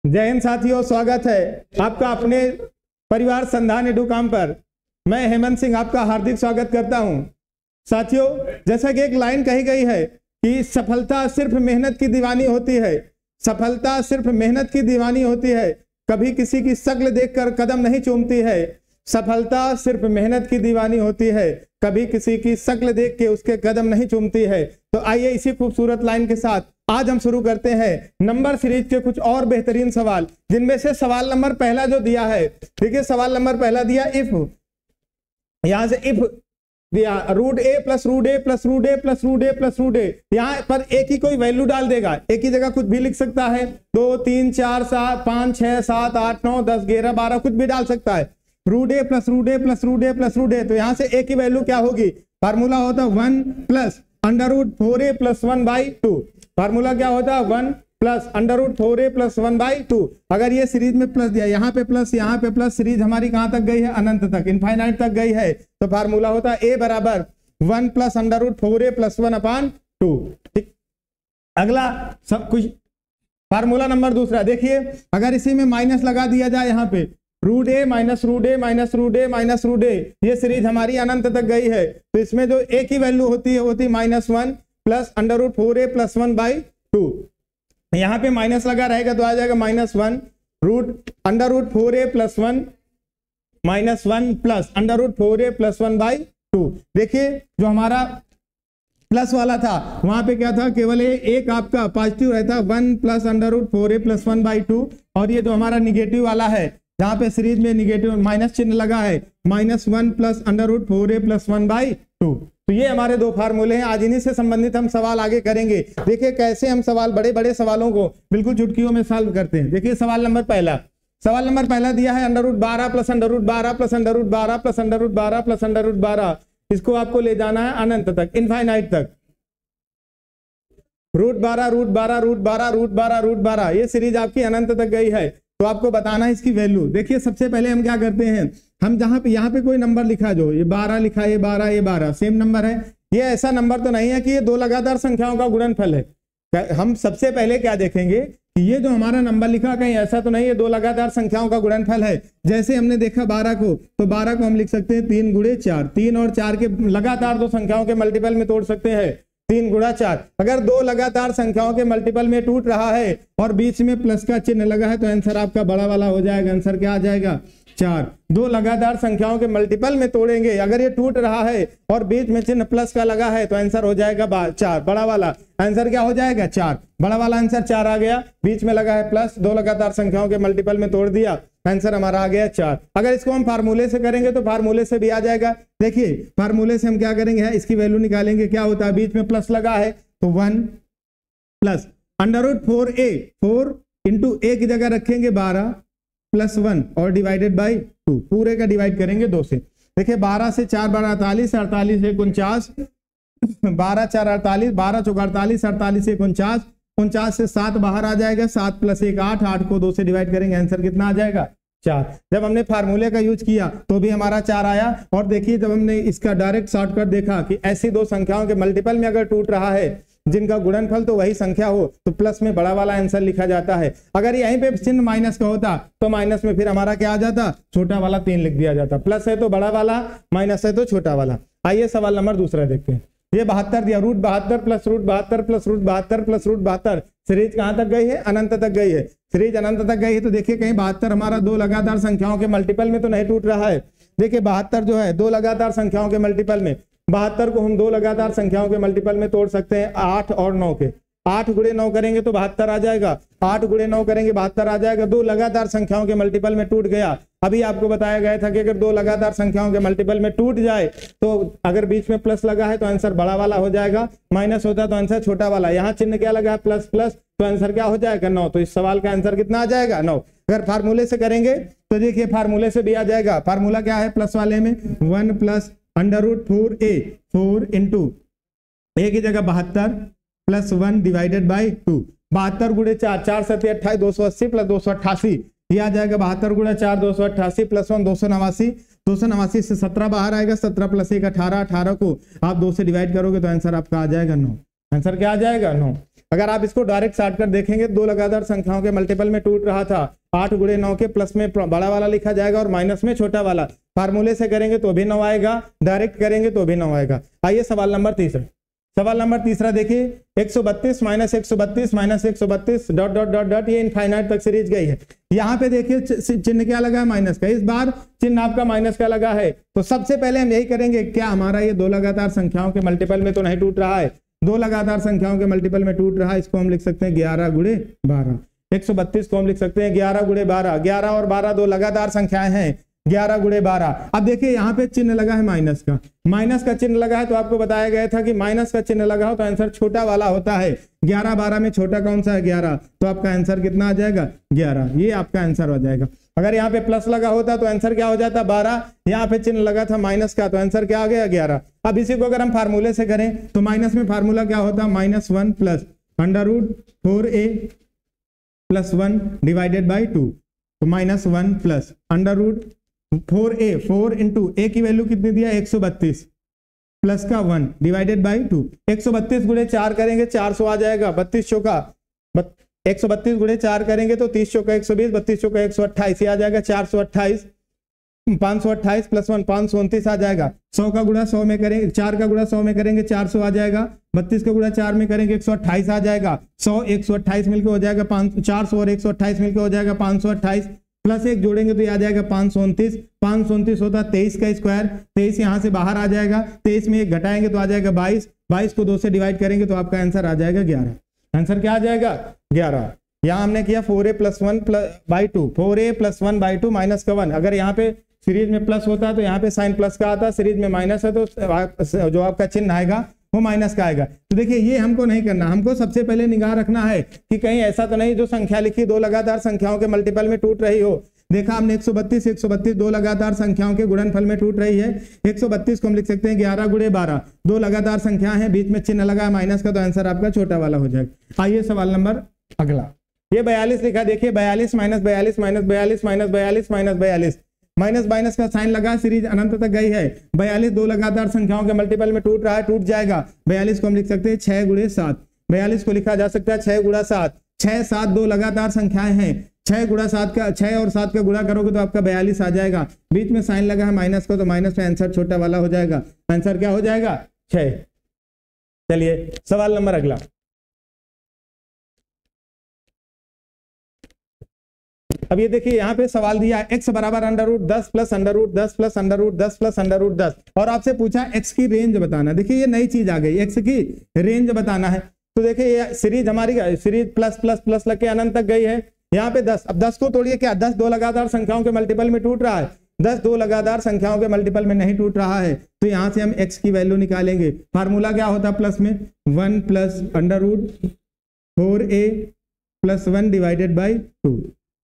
जय हिंद साथियों, स्वागत है आपका अपने परिवार संधान एडुकॉम पर। मैं हेमंत सिंह आपका हार्दिक स्वागत करता हूं। साथियों, जैसा कि एक लाइन कही गई है कि सफलता सिर्फ मेहनत की दीवानी होती है। सफलता सिर्फ मेहनत की दीवानी होती है, कभी किसी की शक्ल देखकर कदम नहीं चूमती है। सफलता सिर्फ मेहनत की दीवानी होती है, कभी किसी की शक्ल देख के उसके कदम नहीं चूमती है। तो आइए इसी खूबसूरत लाइन के साथ आज हम शुरू करते हैं नंबर सीरीज के कुछ और बेहतरीन सवाल, जिनमें से सवाल नंबर पहला जो दिया है, देखिए सवाल नंबर पहला दिया इफ, यहां से इफ दिया रूट ए प्लस रूट ए प्लस रूट ए प्लस रूट ए प्लस रूट ए, यहाँ पर ए की कोई वैल्यू डाल देगा। एक ही जगह कुछ भी लिख सकता है, 2 3 4 7 5 6 7 8 9 10 11 12 कुछ भी डाल सकता है। रूट ए प्लस रूट ए प्लस रूट ए प्लस रूट ए, तो यहाँ से ए की वैल्यू क्या होगी? फार्मूला होता है 1 plus under root 4a plus 1/2। Formula क्या होता है? 1 plus under root 4a plus 1/2। अगर ये सीरीज में प्लस दिया, यहाँ पे प्लस यहाँ पे प्लस, सीरीज हमारी कहाँ तक गई है? अनंत तक, इनफाइनाइट तक गई है। तो फार्मूला होता है a बराबर 1 plus under root 4a plus 1/2। ठीक, अगला सब कुछ फार्मूला नंबर दूसरा देखिए, अगर इसी में माइनस लगा दिया जाए, यहाँ पे रूट ए माइनस रूट ए माइनस रूट ए माइनस रूट ए, ये सीरीज हमारी अनंत तक गई है। तो इसमें जो ए की वैल्यू होती है होती -1 plus under root 4a plus 1/2। यहाँ पे माइनस लगा रहेगा तो आ जाएगा -1 root under root 4a plus 1 -1 plus under root 4a plus 1/2। देखिए जो हमारा प्लस वाला था वहां पे क्या था? केवल एक आपका पॉजिटिव रहता, 1 plus under root 4a plus 1/2। और ये जो हमारा निगेटिव वाला है, जहाँ पे सीरीज में निगेटिव माइनस चिन्ह लगा है, -1 plus under root 4a plus 1/2। तो ये हमारे दो फार्मूले हैं। आज इन्हीं से संबंधित हम सवाल आगे करेंगे। देखिए कैसे हम सवाल, बड़े बड़े सवालों को बिल्कुल चुटकियों में सॉल्व करते हैं। देखिए सवाल नंबर पहला दिया है under root 12 plus under root 12 plus under root 12 plus under root 12 plus under root 12। इसको आपको ले जाना है अनंत तक, इनफाइनाइट तक। Root 12 root 12 root 12 root 12 root 12, ये सीरीज आपकी अनंत तक गई है। तो आपको बताना है इसकी वैल्यू। देखिए सबसे पहले हम क्या करते हैं, हम जहां पे यहाँ पे कोई नंबर लिखा, जो ये 12 लिखा है, ये 12 ये 12 सेम नंबर है। ये ऐसा नंबर तो नहीं है कि ये दो लगातार संख्याओं का गुणनफल है। हम सबसे पहले क्या देखेंगे कि ये जो हमारा नंबर लिखा, कहीं ऐसा तो नहीं है दो लगातार संख्याओं का गुणनफल है। जैसे हमने देखा 12 को, तो 12 को हम लिख सकते हैं 3 गुणे 4, 3 और 4 के लगातार दो संख्याओं के मल्टीपल में तोड़ सकते हैं, 3 गुणा 4। अगर दो लगातार संख्याओं के मल्टीपल में टूट रहा है और बीच में प्लस का चिन्ह लगा है, तो आंसर आपका बड़ा वाला हो जाएगा। आंसर क्या आ जाएगा? 4। दो लगातार संख्याओं के मल्टीपल में तोड़ेंगे, अगर ये टूट रहा है और बीच में चिन्ह प्लस का लगा है, तो आंसर हो जाएगा 4, बड़ा वाला। आंसर क्या हो जाएगा? 4, बड़ा वाला आंसर 4 आ गया। बीच में लगा है प्लस, दो लगातार संख्याओं के मल्टीपल में तोड़ दिया, आंसर हमारा आ गया 4। अगर इसको हम फार्मूले से करेंगे तो फार्मूले से भी आ जाएगा। देखिए फार्मूले से हम क्या करेंगे, इसकी वैल्यू निकालेंगे। क्या होता है? बीच में प्लस लगा है तो 1 plus under root 4a, 4 into a की जगह रखेंगे 12 प्लस 1 और डिवाइडेड बाई 2, पूरे का डिवाइड करेंगे 2 से। देखिए 12 से 4 12 48, 48 से 49, 12 4 48, 12 चौक 48, 48 से 49, 49 से 7 बाहर आ जाएगा, 7 प्लस 1 8, 8 को 2 से डिवाइड करेंगे, आंसर कितना आ जाएगा? 4। जब हमने फार्मूले का यूज किया तो भी हमारा 4 आया। और देखिए जब हमने इसका डायरेक्ट शॉर्टकट देखा कि ऐसी दो संख्याओं के मल्टीपल में अगर टूट रहा है जिनका गुणनफल तो वही संख्या हो, तो प्लस में बड़ा वाला आंसर लिखा जाता है। अगर यहीं पे चिन्ह माइनस का होता तो माइनस में फिर हमारा क्या आ जाता? छोटा वाला 3 लिख दिया जाता। प्लस है तो बड़ा वाला, माइनस है तो छोटा वाला। आइए सवाल नंबर दूसरा देखते हैं। ये 72 दिया, root 72 plus root 72 plus root 72 plus root 72, series कहां तक गई है? अनंत तक गई है। सीरीज अनंत तक गई है तो देखिए कहीं 72 हमारा दो लगातार संख्याओं के मल्टीपल में तो नहीं टूट रहा है। देखिए 72 जो है दो लगातार संख्याओं के मल्टीपल में, 72 को हम दो लगातार संख्याओं के मल्टीपल में तोड़ सकते हैं 8 और 9 के। 8 गुणे 9 करेंगे तो 72 आ जाएगा, 8 गुणे 9 करेंगे 72 आ जाएगा। दो लगातार संख्याओं के मल्टीपल में टूट गया। अभी आपको बताया गया था कि अगर दो लगातार संख्याओं के मल्टीपल में टूट जाए तो अगर बीच में प्लस लगा है तो आंसर बड़ा वाला हो जाएगा, माइनस होता तो आंसर छोटा वाला। यहाँ चिन्ह क्या लगा है? प्लस प्लस, तो आंसर क्या हो जाएगा? 9। तो इस सवाल का आंसर कितना आ जाएगा? 9। अगर फार्मूले से करेंगे तो देखिए फार्मूले से भी आ जाएगा। फार्मूला क्या है प्लस वाले में? 1 plus under root 4a, 4 into a की जगह 72 प्लस 1 डिवाइडेड बाई 2। 72 गुणे 4, 4 7 28, 280 प्लस 288, ये आ जाएगा 72 गुणा 4 288 प्लस 1 289, 289 से 17 बाहर आएगा, 17 प्लस 1 18, 18 को आप 2 से डिवाइड करोगे तो आंसर आपका आ जाएगा 9। आंसर क्या आ जाएगा? 9। अगर आप इसको डायरेक्ट साट कर देखेंगे, दो लगातार संख्याओं के मल्टीपल में टूट रहा था, 8 गुणे 9 के प्लस में बड़ा वाला लिखा जाएगा और माइनस में छोटा वाला। फार्मूले से करेंगे तो भी 9 आएगा, डायरेक्ट करेंगे तो भी 9 आएगा। आइए सवाल नंबर तीसरा। सवाल नंबर तीसरा देखिए, 132 minus 132 minus 132 dot dot dot dot, ये इनफाइनाइट तक सीरीज गई है। यहाँ पे देखिए चिन्ह क्या लगा है, माइनस का। इस बार चिन्ह आपका माइनस का लगा है, तो सबसे पहले हम यही करेंगे, क्या हमारा ये दो लगातार संख्याओं के मल्टीपल में तो नहीं टूट रहा है, दो लगातार संख्याओं के मल्टीपल में टूट रहा है। इसको हम लिख सकते हैं 11 गुणे 12। 132 को हम लिख सकते हैं 11 गुणे 12। 11 और 12 दो लगातार संख्याएं हैं, 11 गुणे 12। अब देखिए यहाँ पे चिन्ह लगा है माइनस का, माइनस का चिन्ह लगा है, तो आपको बताया गया था कि माइनस का चिन्ह लगा हो तो आंसर छोटा वाला होता है। 11 12 में छोटा कौन सा है, 11, तो आपका आंसर कितना आ जाएगा, 11। ये आपका आंसर हो जाएगा। अगर यहाँ पे प्लस लगा होता तो आंसर क्या हो जाता, 12। यहाँ पे चिन्ह लगा था माइनस का, तो आंसर क्या आ गया, 11। अब इसी को अगर हम फार्मूले से करें तो माइनस में फार्मूला क्या होता, -1 plus √4a plus 1 divided by 2। तो -1 प्लस √4a, 4 इंटू a की वैल्यू कितनी दिया, 132 प्लस का 1 डिवाइडेड बाई 2। 132 गुणे 4 करेंगे 400 आ जाएगा, 32 चौका 132 गुणे 4 करेंगे तो 30 चौका 120, 32 चौका 128, ये आ जाएगा 428। 528 प्लस 1 529 आ जाएगा। 100 का गुणा 100 में करेंगे, 4 का गुणा 100 में करेंगे 400 आ जाएगा। 32 का गुणा 4 में करेंगे 128 आ जाएगा। 100 128 मिलकर हो जाएगा 400 और 128 मिलकर हो जाएगा 528, प्लस 1 जोड़ेंगे तो ये आ जाएगा 529। 529 होता 23 का स्क्वायर, 23 यहाँ से बाहर आ जाएगा, 23 में 1 घटाएंगे तो आ जाएगा 22। 22 को 2 से डिवाइड करेंगे तो आपका आंसर आ जाएगा 11। आंसर क्या आ जाएगा, 11। यहाँ हमने किया 4a plus 1 by 2, 4a plus 1 by 2 minus का 1। अगर यहाँ पे सीरीज में प्लस होता है तो यहाँ पे साइन प्लस का आता, सीरीज में माइनस है तो जो आपका चिन्ह आएगा वो माइनस का आएगा। तो देखिए ये हमको नहीं करना, हमको सबसे पहले निगाह रखना है कि कहीं ऐसा तो नहीं जो संख्या लिखी दो लगातार संख्याओं के मल्टीपल में टूट रही हो। देखा हमने 132 दो लगातार संख्याओं के गुणनफल में टूट रही है। 132 को हम लिख सकते हैं 11 गुणे 12, दो लगातार संख्या है, बीच में चिन्ह लगा है माइनस का, तो आंसर आपका छोटा वाला हो जाएगा। आइए सवाल नंबर अगला, ये 42 लिखा, देखिए 42 minus 42 minus 42 minus 42 minus 42, minus minus का साइन लगा, सीरीज अनंत तक गई है। 42 दो लगातार संख्याओं के मल्टीपल में टूट रहा है, टूट जाएगा। 42 को हम लिख सकते हैं 6 गुणे 7। 42 को लिखा जा सकता है 6 गुणा 7। 6 7 दो लगातार संख्याएं हैं, 6 गुणा 7 का 6 और 7 का गुणा करोगे तो आपका 42 आ जाएगा। बीच में साइन लगा है माइनस का, तो माइनस में आंसर छोटा वाला हो जाएगा। आंसर क्या हो जाएगा, 6। चलिए सवाल नंबर अगला, अब ये देखिए यहाँ पे सवाल दिया है x बराबर √10 प्लस √10 प्लस √10 प्लस √10 और आपसे पूछा x की रेंज बताना। देखिए ये नई चीज आ गई, x की रेंज बताना है। तो देखिए ये सीरीज हमारी सीरीज प्लस प्लस प्लस लग के अनंत तक गई है। यहाँ पे 10, अब 10 को तोड़िए, क्या 10 दो लगातार संख्याओं के मल्टीपल में टूट रहा है, 10 दो लगातार संख्याओं के मल्टीपल में नहीं टूट रहा है। तो यहाँ से हम x की वैल्यू निकालेंगे। फार्मूला क्या होता है, प्लस में 1 plus √4a plus 1 divided by 2।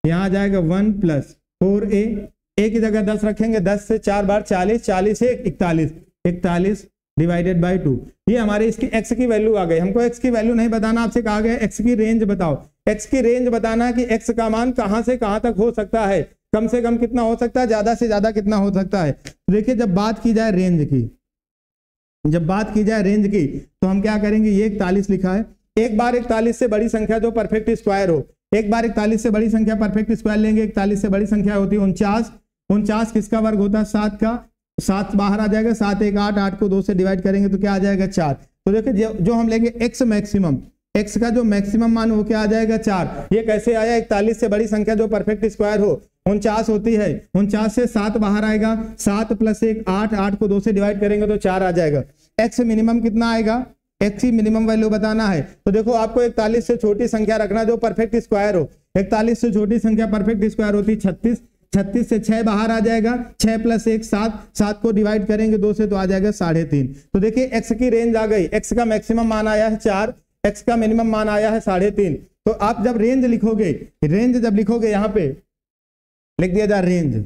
यहाँ आ जाएगा 1 प्लस 4a, a की जगह 10 रखेंगे, 10 से 4 बार 40, 40 से 41, 41 डिवाइडेड बाई 2। ये हमारे इसकी x की वैल्यू आ गई। हमको x की वैल्यू नहीं बताना, आपसे कहा गया x की रेंज बताओ। x की रेंज बताना है कि x का मान कहां से कहां तक हो सकता है, कम से कम कितना हो सकता है, ज्यादा से ज्यादा कितना हो सकता है। देखिए जब बात की जाए रेंज की, जब बात की जाए रेंज की तो हम क्या करेंगे, ये 41 लिखा है। एक बार 41 से बड़ी संख्या जो परफेक्ट स्क्वायर हो, एक बार 41 से बड़ी संख्या परफेक्ट स्क्वायर लेंगे। 41 से बड़ी संख्या होती है 49। 49 किसका वर्ग होता है, 7 का। 7 बाहर आ जाएगा, 7 1 8, 8 को 2 से डिवाइड करेंगे तो क्या आ जाएगा, 4। तो देखिए जो हम लेंगे x मैक्सिमम, x का जो मैक्सिमम मान वो क्या आ जाएगा, 4। ये कैसे आया, 41 से बड़ी संख्या जो परफेक्ट स्क्वायर हो 49 होती है, 49 से 7 बाहर आएगा, 7 प्लस 1 8, 8 को 2 से डिवाइड करेंगे तो 4 आ जाएगा। x मिनिमम कितना आएगा, x की मिनिमम वैल्यू बताना है। तो देखो आपको 41 से छोटी संख्या रखना जो परफेक्ट स्क्वायर हो। 41 से छोटी संख्या परफेक्ट स्क्वायर होती है 36। 36 से 6 बाहर आ जाएगा, 6 प्लस 1 7, 7 को डिवाइड करेंगे 2 से तो आ जाएगा 3.5। तो देखिए x की रेंज आ गई, x का मैक्सिमम मान आया है 4, x का मिनिमम मान आया है 3.5। तो आप जब रेंज लिखोगे, रेंज जब लिखोगे यहाँ पे लिख दिया जाए रेंज,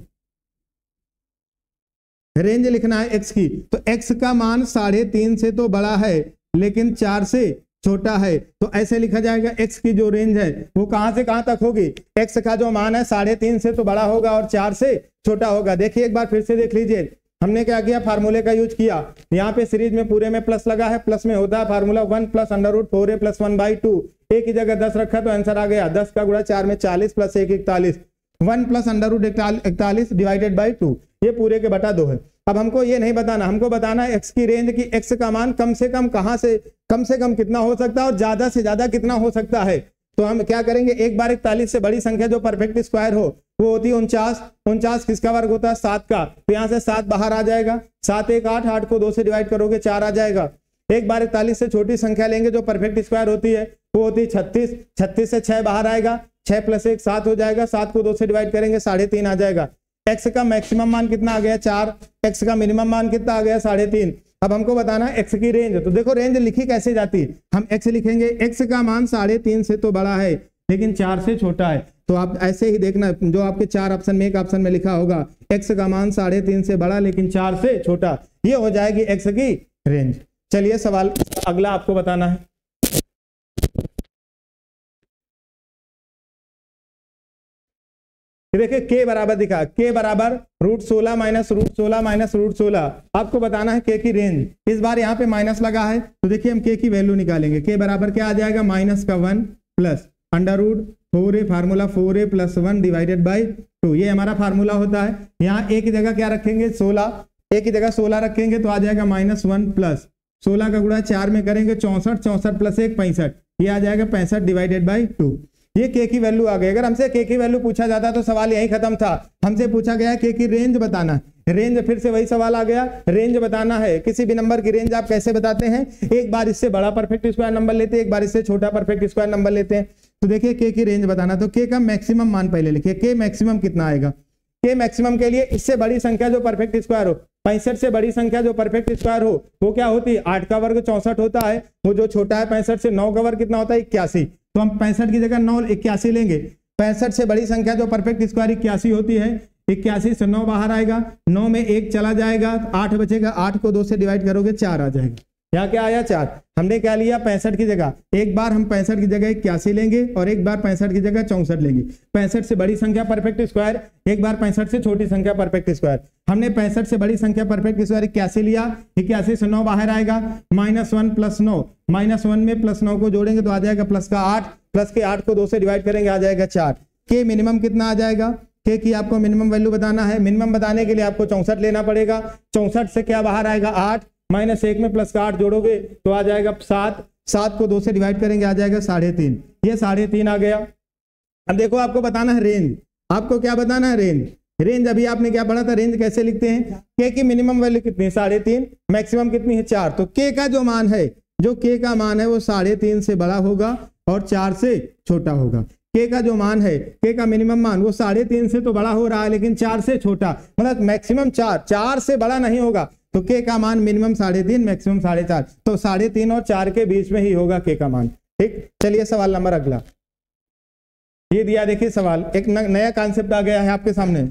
रेंज लिखना है x की, तो x का मान 3.5 से तो बड़ा है लेकिन 4 से छोटा है। तो ऐसे लिखा जाएगा x की जो रेंज है वो कहां से कहां तक होगी, x का जो मान है 3.5 से तो बड़ा होगा और 4 से छोटा होगा। देखिए एक बार फिर से देख लीजिए, हमने क्या किया, फार्मूले का यूज किया। यहाँ पे सीरीज में पूरे में प्लस लगा है, प्लस में होता है formula 1 plus under root 4a plus 1/2। A की जगह 10 रखा तो आंसर आ गया 10 का गुणा 4 में 40 प्लस 1 41, 1 plus under root 41 divided by 2, ये पूरे के बटा 2 है। अब हमको ये नहीं बताना, हमको बताना है एक्स की रेंज की, एक्स का मान कम से कम कहां से कम कितना हो सकता है और ज्यादा से ज्यादा कितना हो सकता है। तो हम क्या करेंगे, एक बार 41 से बड़ी संख्या जो परफेक्ट स्क्वायर हो वो होती है 49। 49 किसका वर्ग होता है, 7 का, तो यहाँ से 7 बाहर आ जाएगा, 7 1 8, 8 को 2 से डिवाइड करोगे 4 आ जाएगा। एक बार 41 से छोटी संख्या लेंगे जो परफेक्ट स्क्वायर होती है वो होती है 36। 36 से 6 बाहर आएगा, 6 प्लस 1 7 हो जाएगा, 7 को 2 से डिवाइड करेंगे 3.5 आ जाएगा। एक्स का मैक्सिमम मान कितना आ गया 4, एक्स का मिनिमम मान कितना आ गया 3.5। अब हमको बताना है एक्स की रेंज। तो देखो रेंज लिखी कैसे जाती है, हम एक्स लिखेंगे, एक्स का मान 3.5 से तो बड़ा है लेकिन 4 से छोटा है। तो आप ऐसे ही देखना, जो आपके 4 ऑप्शन में एक ऑप्शन में लिखा होगा एक्स का मान 3.5 से बड़ा लेकिन 4 से छोटा, ये हो जाएगी एक्स की रेंज। चलिए सवाल अगला आपको बताना है। देखिए के बराबर दिखा, के बराबर √16 माइनस √16 माइनस √16। आपको बताना है के की रेंज। इस बार यहाँ पे माइनस लगा है तो देखिए हम के की वैल्यू निकालेंगे। के बराबर क्या आ जाएगा, माइनस का 1 plus under root 4a, formula 4a plus 1 divided by 2, ये हमारा फार्मूला होता है। यहाँ ए की जगह क्या रखेंगे 16, ए की जगह 16 रखेंगे तो आ जाएगा -1 प्लस 16 का गुणा 4 में करेंगे 64, 64 प्लस 1 65, ये आ जाएगा 65 डिवाइडेड बाई 2। ये के की वैल्यू आ गई। अगर हमसे के की वैल्यू पूछा जाता तो सवाल यही खत्म था। हमसे पूछा गया के की रेंज बताना, रेंज फिर से वही सवाल आ गया, रेंज बताना है। किसी भी नंबर की रेंज आप कैसे बताते हैं, एक बार इससे बड़ा परफेक्ट स्क्वायर नंबर लेते हैं, एक बार इससे छोटा परफेक्ट स्क्वायर नंबर लेते हैं। तो देखिए के की रेंज बताना, तो के का मैक्सिमम मान पहले लिखिए, के मैक्सिमम कितना आएगा। के मैक्सिमम के लिए इससे बड़ी संख्या जो परफेक्ट स्क्वायर हो, 65 से बड़ी संख्या जो परफेक्ट स्क्वायर हो वो क्या होती है, 8 का वर्ग 64 होता है। वो जो छोटा है 65 से, 9 का वर्ग कितना होता है 81, तो हम 65 की जगह 9 81 लेंगे। 65 से बड़ी संख्या जो परफेक्ट स्क्वायर 81 होती है, 81 से 9 बाहर आएगा, 9 में 1 चला जाएगा, 8 बचेगा, 8 को 2 से डिवाइड करोगे 4 आ जाएगा। यहाँ क्या आया 4। हमने क्या लिया 65 की जगह, एक बार हम 65 की जगह 81 लेंगे और एक बार 65 की जगह 64 लेंगे। 65 से बड़ी संख्या परफेक्ट स्क्वायर, एक बार 65 से छोटी संख्या परफेक्ट स्क्वायर। हमने 65 से बड़ी संख्या परफेक्ट स्क्वायर 81 लिया, 81 से 9 बाहर आएगा, -1 प्लस 9, -1 में प्लस 9 को जोड़ेंगे तो आ जाएगा प्लस का 8, प्लस के 8 को 2 से डिवाइड करेंगे आ जाएगा 4। के मिनिमम कितना आ जाएगा, के की आपको मिनिमम वैल्यू बताना है। मिनिमम बताने के लिए आपको 64 लेना पड़ेगा। 64 से क्या बाहर आएगा 8, -1 में प्लस का 8 जोड़ोगे तो आ जाएगा 7, 7 को 2 से डिवाइड करेंगे आ जाएगा 3.5, ये 3.5 आ गया। अब देखो आपको बताना है रेंज, आपको क्या बताना है रेंज। रेंज अभी आपने क्या पढ़ा था, रेंज कैसे लिखते हैं, के की मिनिमम वैल्यू कितनी है 3.5, मैक्सिमम कितनी है 4, तो के का जो मान है, जो के का मान है वो 3.5 से बड़ा होगा और 4 से छोटा होगा। के का जो मान है, के का मिनिमम मान वो 3.5 से तो बड़ा हो रहा है लेकिन 4 से छोटा, मतलब मैक्सिमम 4 से बड़ा नहीं होगा। तो के का मान मिनिमम 3.5, मैक्सिमम 4.5, तो 3.5 और 4 के बीच में ही होगा के का मान। ठीक, चलिए सवाल नंबर अगला ये दिया। देखिए सवाल एक नया कॉन्सेप्ट आ गया है आपके सामने।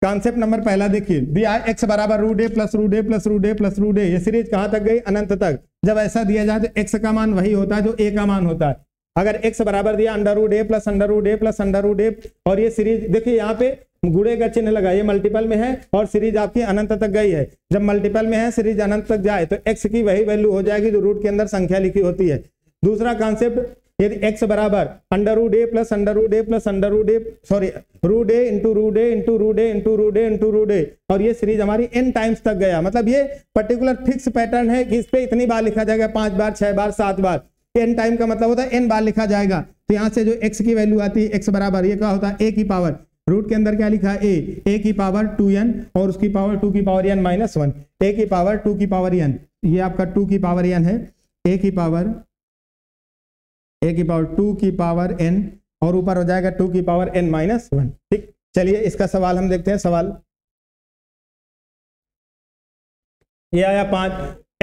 कॉन्सेप्ट नंबर पहला देखिए, दिया x बराबर √a plus √a plus √a plus √a। ये सीरीज कहां तक गई, अनंत तक। जब ऐसा दिया जाए तो x का मान वही होता है जो a का मान होता है। अगर x बराबर दिया √a plus √a plus √a, और ये सीरीज देखिए यहाँ पे गुणे का चिन्ह लगा, ये मल्टीपल में है और सीरीज आपकी अनंत तक गई है। जब मल्टीपल में है सीरीज अनंत तक जाए तो x की वही वैल्यू हो जाएगी जो रूट के अंदर संख्या लिखी होती है। दूसरा कॉन्सेप्ट, यदि x बराबर √a plus √a plus √a sorry √a into √a into √a into √a into √a, और ये सीरीज हमारी n टाइम्स तक गया, मतलब ये पर्टिकुलर फिक्स पैटर्न है कि इस पे इतनी बार लिखा जाएगा, 5 बार 6 बार 7 बार। n टाइम का मतलब होता है n बार लिखा जाएगा। तो यहाँ से जो x की वैल्यू आती है, x बराबर ये क्या होता है a की पावर, रूट के अंदर क्या लिखा है a की पावर 2n और उसकी पावर 2 की पावर n -1, a की पावर 2 की पावर n, ये आपका 2 की पावर n है, a की पावर 2 की पावर n और ऊपर हो जाएगा 2 की पावर n -1। ठीक, चलिए इसका सवाल हम देखते हैं। सवाल ये आया 5,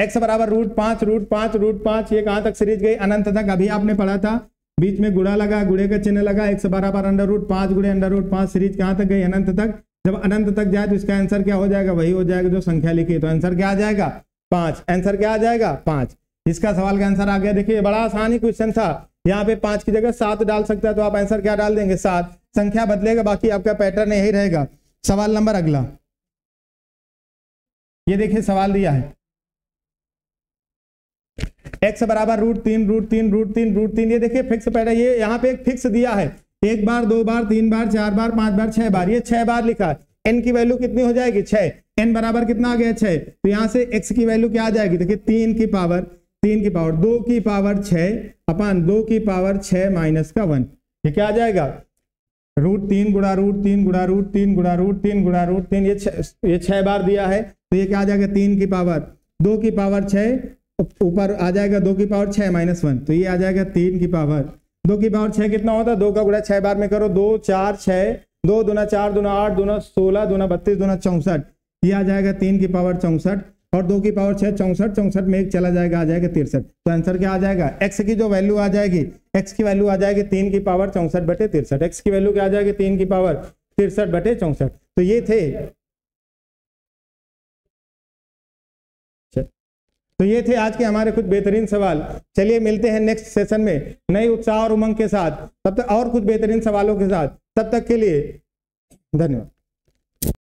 x बराबर √5 √5 √5, ये कहां तक सीरीज गई, अनंत तक। अभी आपने पढ़ा था बीच में गुणा लगा, गुणे का चिन्ह लगा, x बराबर √5 गुणे √5, सीरीज कहां तक गई, अनंत तक। जब अनंत तक जाए तो इसका आंसर क्या हो जाएगा, वही हो जाएगा जो संख्या लिखी, तो आंसर क्या आ जाएगा 5। आंसर क्या आ जाएगा 5। इसका सवाल का आंसर आ गया। देखिए बड़ा आसान ही क्वेश्चन था, यहाँ पे 5 की जगह 7 डाल सकता है तो आप आंसर क्या डाल देंगे 7, संख्या बदलेगा, बाकी आपका पैटर्न यही रहेगा। सवाल नंबर अगला, ये देखिए सवाल दिया है x बराबर √3 ये देखिए फिक्स पहले, ये यहाँ पे एक फिक्स दिया है, 1 बार 2 बार 3 बार 4 बार 5 बार 6 बार, ये 6 बार लिखा है। n की वैल्यू कितनी हो जाएगी 6, n बराबर कितना आ गया 6, तो यहाँ से x की वैल्यू क्या आ जाएगी, देखिए 3 की पावर 2 की पावर 6 अपन 2 की पावर 6 माइनस का 1, ये क्या आ जाएगा √3 गुणा √3 गुणा √3 गुणा √3 गुणा √3, ये 6 बार दिया है, तो ये क्या आ जाएगा 3 की पावर 2 की पावर 6, ऊपर आ जाएगा 2 की पावर 6 माइनस 1, तो ये आ जाएगा 3 की पावर 2 की पावर 6 कितना होता है, 2 का गुणा 6 बार में करो, 2 4 6, 2 दूना 4 दूना 8 दूना 16 दूना 32 दूना 64, ये आ जाएगा 3 की पावर 64 और 2 की पावर 6 64 में एक चला जाएगा, आ जाएगा 63। तो आंसर क्या आ जाएगा, x की जो वैल्यू आ जाएगी, x की वैल्यू आ जाएगी 3 की पावर 64/63, x की वैल्यू क्या आ जाएगी 3 की पावर 63/64। तो ये थे, तो ये थे आज के हमारे कुछ बेहतरीन सवाल। चलिए मिलते हैं नेक्स्ट सेशन में नई उत्साह और उमंग के साथ, तब तक और कुछ बेहतरीन सवालों के साथ, तब तक के लिए धन्यवाद।